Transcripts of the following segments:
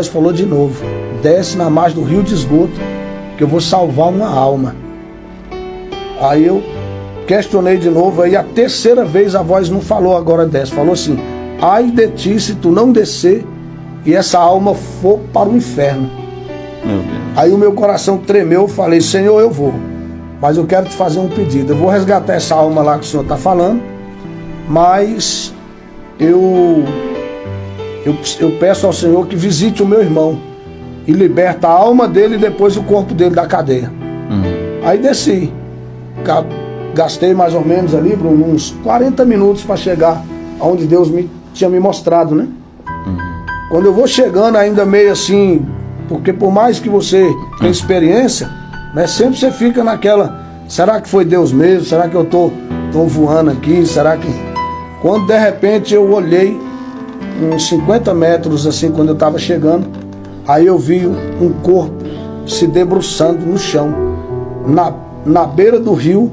voz falou de novo: desce na margem do rio de esgoto, que eu vou salvar uma alma. Aí eu questionei de novo, aí a terceira vez a voz não falou agora desce, falou assim: ai de ti se tu não descer e essa alma for para o inferno. Meu Deus. Aí o meu coração tremeu, eu falei: Senhor, eu vou, mas eu quero te fazer um pedido. Eu vou resgatar essa alma lá que o Senhor está falando, mas eu peço ao Senhor que visite o meu irmão e liberta a alma dele e depois o corpo dele da cadeia. Aí desci, gastei mais ou menos ali, Bruno, uns 40 minutos para chegar aonde Deus tinha me mostrado, né? Quando eu vou chegando ainda meio assim, porque por mais que você tenha experiência, né, sempre você fica naquela: será que foi Deus mesmo? Será que eu tô voando aqui? Será que... Quando de repente eu olhei uns 50 metros assim, quando eu estava chegando, aí eu vi um corpo se debruçando no chão, na beira do rio,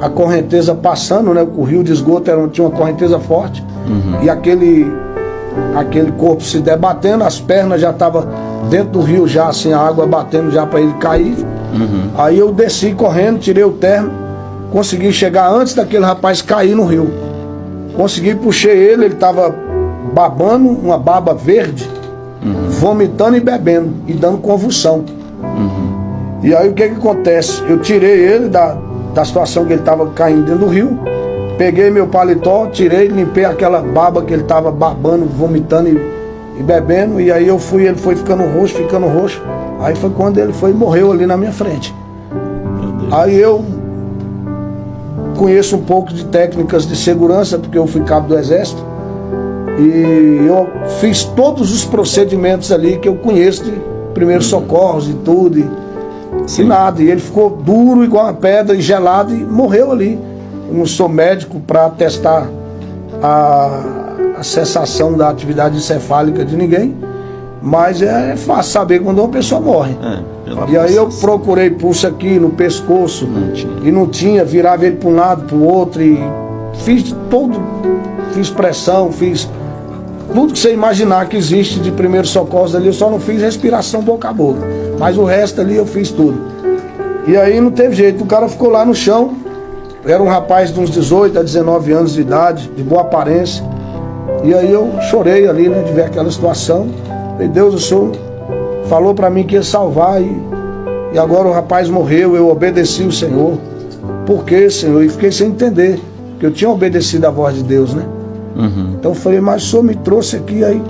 a correnteza passando, né? O rio de esgoto tinha uma correnteza forte, e aquele corpo se debatendo, as pernas já estavam dentro do rio já, assim, a água batendo já para ele cair. Aí eu desci correndo, tirei o terno, consegui chegar antes daquele rapaz cair no rio. Consegui, puxei ele estava babando, uma baba verde, vomitando e bebendo, e dando convulsão. E aí o que acontece? Eu tirei ele da situação que ele estava caindo dentro do rio, peguei meu paletó, tirei, limpei aquela baba que ele estava babando, vomitando e bebendo, e aí ele foi ficando roxo, aí foi quando ele foi e morreu ali na minha frente. Aí eu conheço um pouco de técnicas de segurança, porque eu fui cabo do exército, e eu fiz todos os procedimentos ali que eu conheço de primeiros socorros e tudo, e nada, e ele ficou duro igual uma pedra e gelado e morreu ali. Eu não sou médico para testar a cessação da atividade encefálica de ninguém, mas é fácil saber quando uma pessoa morre. E aí eu procurei pulso aqui no pescoço, e não tinha, virava ele para um lado, para o outro, e fiz pressão, fiz tudo que você imaginar que existe de primeiros socorros ali. Eu só não fiz respiração boca a boca, mas o resto ali eu fiz tudo. E aí não teve jeito, o cara ficou lá no chão. Era um rapaz de uns 18 a 19 anos de idade, de boa aparência. E aí eu chorei ali, né, de ver aquela situação. Falei: Deus, o Senhor falou para mim que ia salvar, e agora o rapaz morreu. Eu obedeci o Senhor. Por quê, Senhor? E fiquei sem entender, porque eu tinha obedecido a voz de Deus, né? Então eu falei: mas o Senhor me trouxe aqui, aí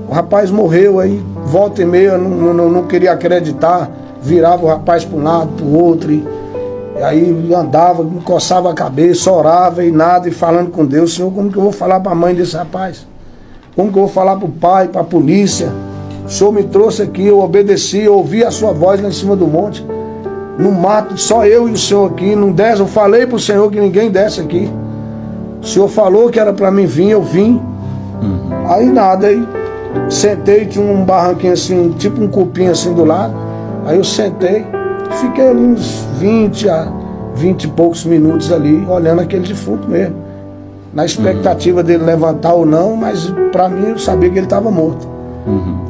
o rapaz morreu, aí volta e meia, não queria acreditar, virava o rapaz para um lado, para o outro, e aí andava, me coçava a cabeça, orava e nada, e falando com Deus: Senhor, como que eu vou falar para a mãe desse rapaz? Como que eu vou falar para o pai, para a polícia? O Senhor me trouxe aqui, eu obedeci, eu ouvi a sua voz lá em cima do monte, no mato, só eu e o Senhor aqui, não desce. Eu falei para o Senhor que ninguém desce aqui. O Senhor falou que era para mim vir, eu vim. Aí nada, aí sentei, tinha um barranquinho assim, tipo um cupim assim do lado. Aí eu sentei, fiquei ali uns 20 e poucos minutos ali, olhando aquele defunto mesmo, na expectativa dele levantar ou não, mas para mim eu sabia que ele estava morto.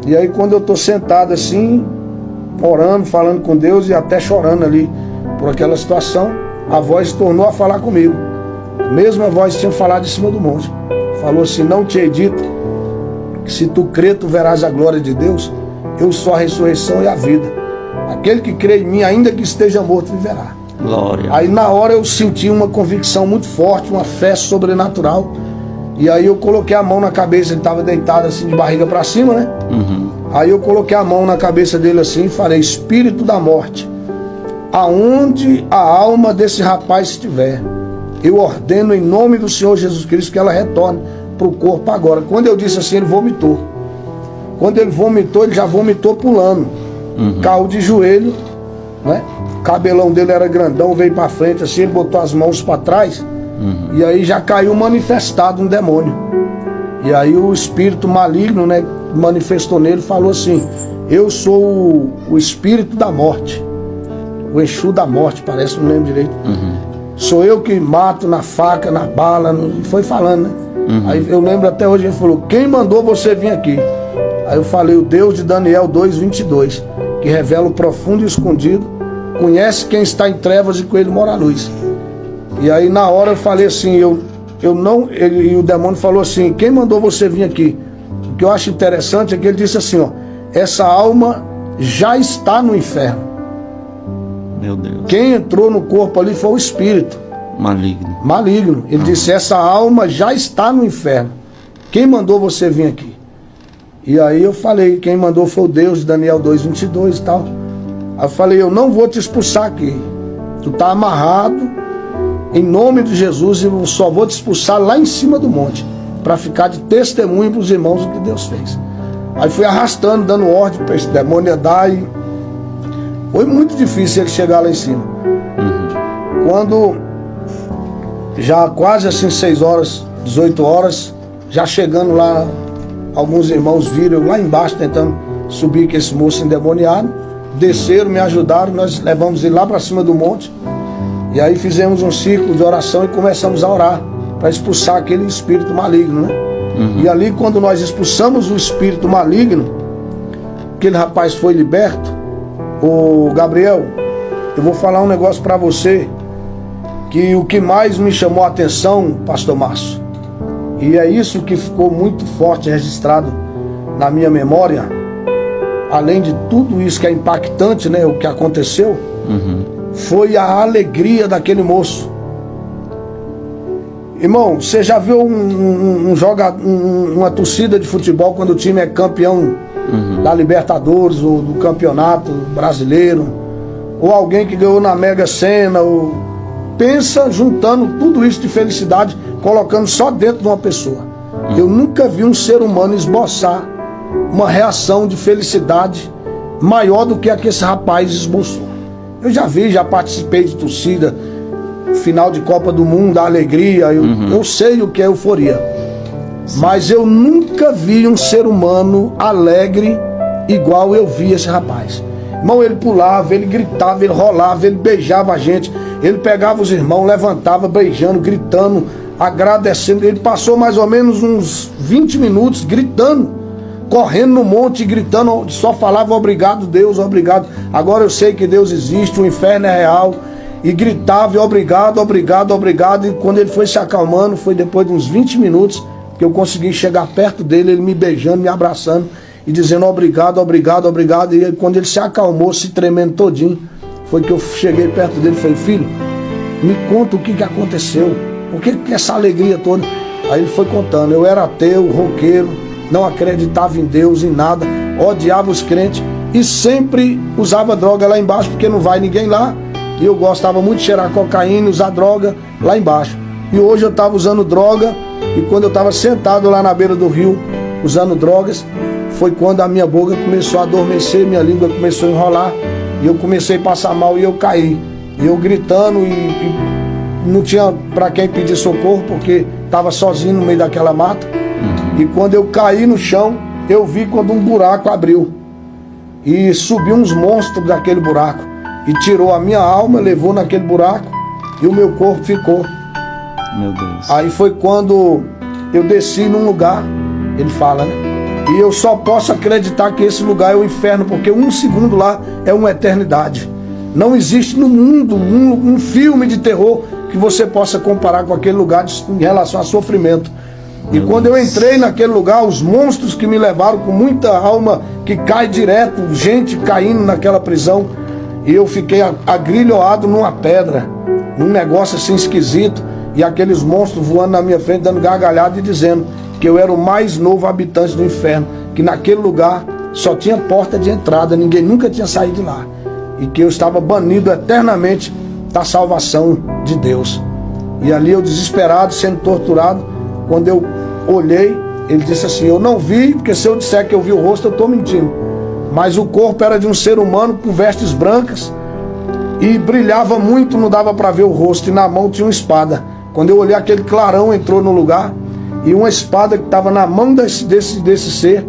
E aí quando eu estou sentado assim, orando, falando com Deus e até chorando ali por aquela situação, a voz tornou a falar comigo. A mesma voz que tinha falado em cima do monte. Falou assim: não te hei dito que se tu crer, tu verás a glória de Deus? Eu sou a ressurreição e a vida. Aquele que crê em mim, ainda que esteja morto, viverá. Glória. Aí na hora eu senti uma convicção muito forte, uma fé sobrenatural. E aí eu coloquei a mão na cabeça, ele estava deitado assim de barriga para cima, né? Aí eu coloquei a mão na cabeça dele assim e falei: espírito da morte, aonde a alma desse rapaz estiver, eu ordeno em nome do Senhor Jesus Cristo que ela retorne para o corpo agora. Quando eu disse assim, ele vomitou. Quando ele vomitou, ele já vomitou pulando. Caiu de joelho, né? O cabelão dele era grandão, veio para frente assim, ele botou as mãos para trás, e aí já caiu manifestado um demônio. E aí o espírito maligno, né, manifestou nele, falou assim: eu sou o espírito da morte, o Exu da morte, parece, não lembro direito. Sou eu que mato na faca, na bala, foi falando, né? Aí eu lembro até hoje, ele falou: quem mandou você vir aqui? Aí eu falei, o Deus de Daniel 2:22, que revela o profundo e o escondido, conhece quem está em trevas e com ele mora a luz. E aí na hora eu falei assim, e o demônio falou assim, quem mandou você vir aqui? O que eu acho interessante é que ele disse assim, ó, essa alma já está no inferno. Meu Deus. Quem entrou no corpo ali foi o espírito maligno. Ele disse, essa alma já está no inferno. Quem mandou você vir aqui? E aí eu falei, quem mandou foi o Deus de Daniel 2:22 e tal. Aí eu falei, eu não vou te expulsar aqui. Tu tá amarrado em nome de Jesus e eu só vou te expulsar lá em cima do monte, para ficar de testemunho para os irmãos do que Deus fez. Aí fui arrastando, dando ordem para esse demônio andar e foi muito difícil ele chegar lá em cima. Quando já quase assim 6 horas, 18 horas, já chegando lá, alguns irmãos viram eu lá embaixo tentando subir com esse moço endemoniado, desceram, me ajudaram, nós levamos ele lá para cima do monte e aí fizemos um ciclo de oração e começamos a orar para expulsar aquele espírito maligno, né? E ali quando nós expulsamos o espírito maligno, aquele rapaz foi liberto. Ô Gabriel, eu vou falar um negócio para você, que o que mais me chamou a atenção, pastor Márcio, e é isso que ficou muito forte registrado na minha memória, além de tudo isso que é impactante, né, o que aconteceu, foi a alegria daquele moço. Irmão, você já viu uma torcida de futebol quando o time é campeão da Libertadores ou do Campeonato Brasileiro, ou alguém que ganhou na Mega Sena, ou pensa juntando tudo isso de felicidade, colocando só dentro de uma pessoa. Eu nunca vi um ser humano esboçar uma reação de felicidade maior do que a que esse rapaz esboçou. Eu já vi, já participei de torcida, final de Copa do Mundo, a alegria, eu sei o que é euforia. Mas eu nunca vi um ser humano alegre igual eu vi esse rapaz. Irmão, ele pulava, ele gritava, ele rolava, ele beijava a gente, ele pegava os irmãos, levantava, beijando, gritando, agradecendo. Ele passou mais ou menos uns 20 minutos gritando, correndo no monte, gritando, só falava obrigado Deus, obrigado. Agora eu sei que Deus existe, o inferno é real. E gritava, e obrigado, obrigado, obrigado. E quando ele foi se acalmando, foi depois de uns 20 minutos que eu consegui chegar perto dele, ele me beijando, me abraçando e dizendo obrigado, obrigado, obrigado. E quando ele se acalmou, se tremendo todinho, foi que eu cheguei perto dele e falei, filho, me conta o que aconteceu, por que essa alegria toda? Aí ele foi contando, eu era ateu, roqueiro, não acreditava em Deus, em nada, odiava os crentes e sempre usava droga lá embaixo, porque não vai ninguém lá. E eu gostava muito de cheirar cocaína, usar droga lá embaixo. E hoje eu estava usando droga, e quando eu estava sentado lá na beira do rio, usando drogas, foi quando a minha boca começou a adormecer, minha língua começou a enrolar, e eu comecei a passar mal e eu caí. E eu gritando, e não tinha para quem pedir socorro, porque estava sozinho no meio daquela mata. E quando eu caí no chão, eu vi quando um buraco abriu. E subiu uns monstros daquele buraco. E tirou a minha alma, levou naquele buraco e o meu corpo ficou. Meu Deus. Aí foi quando eu desci num lugar, ele fala, né? E eu só posso acreditar que esse lugar é o inferno, porque um segundo lá é uma eternidade. Não existe no mundo um filme de terror que você possa comparar com aquele lugar em relação a sofrimento. E quando eu entrei naquele lugar, os monstros que me levaram com muita alma que cai direto, gente caindo naquela prisão, e eu fiquei agrilhoado numa pedra, num negócio assim esquisito, e aqueles monstros voando na minha frente, dando gargalhada e dizendo que eu era o mais novo habitante do inferno, que naquele lugar só tinha porta de entrada, ninguém nunca tinha saído de lá, e que eu estava banido eternamente da salvação de Deus. E ali eu desesperado, sendo torturado, quando eu olhei, ele disse assim, eu não vi, porque se eu disser que eu vi o rosto, eu estou mentindo. Mas o corpo era de um ser humano com vestes brancas e brilhava muito, não dava para ver o rosto, e na mão tinha uma espada. Quando eu olhei, aquele clarão entrou no lugar e uma espada que estava na mão desse ser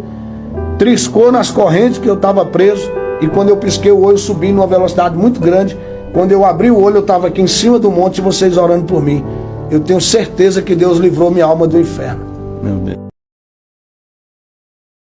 triscou nas correntes que eu estava preso, e quando eu pisquei o olho, subi numa velocidade muito grande. Quando eu abri o olho, eu estava aqui em cima do monte e vocês orando por mim. Eu tenho certeza que Deus livrou minha alma do inferno. Meu Deus.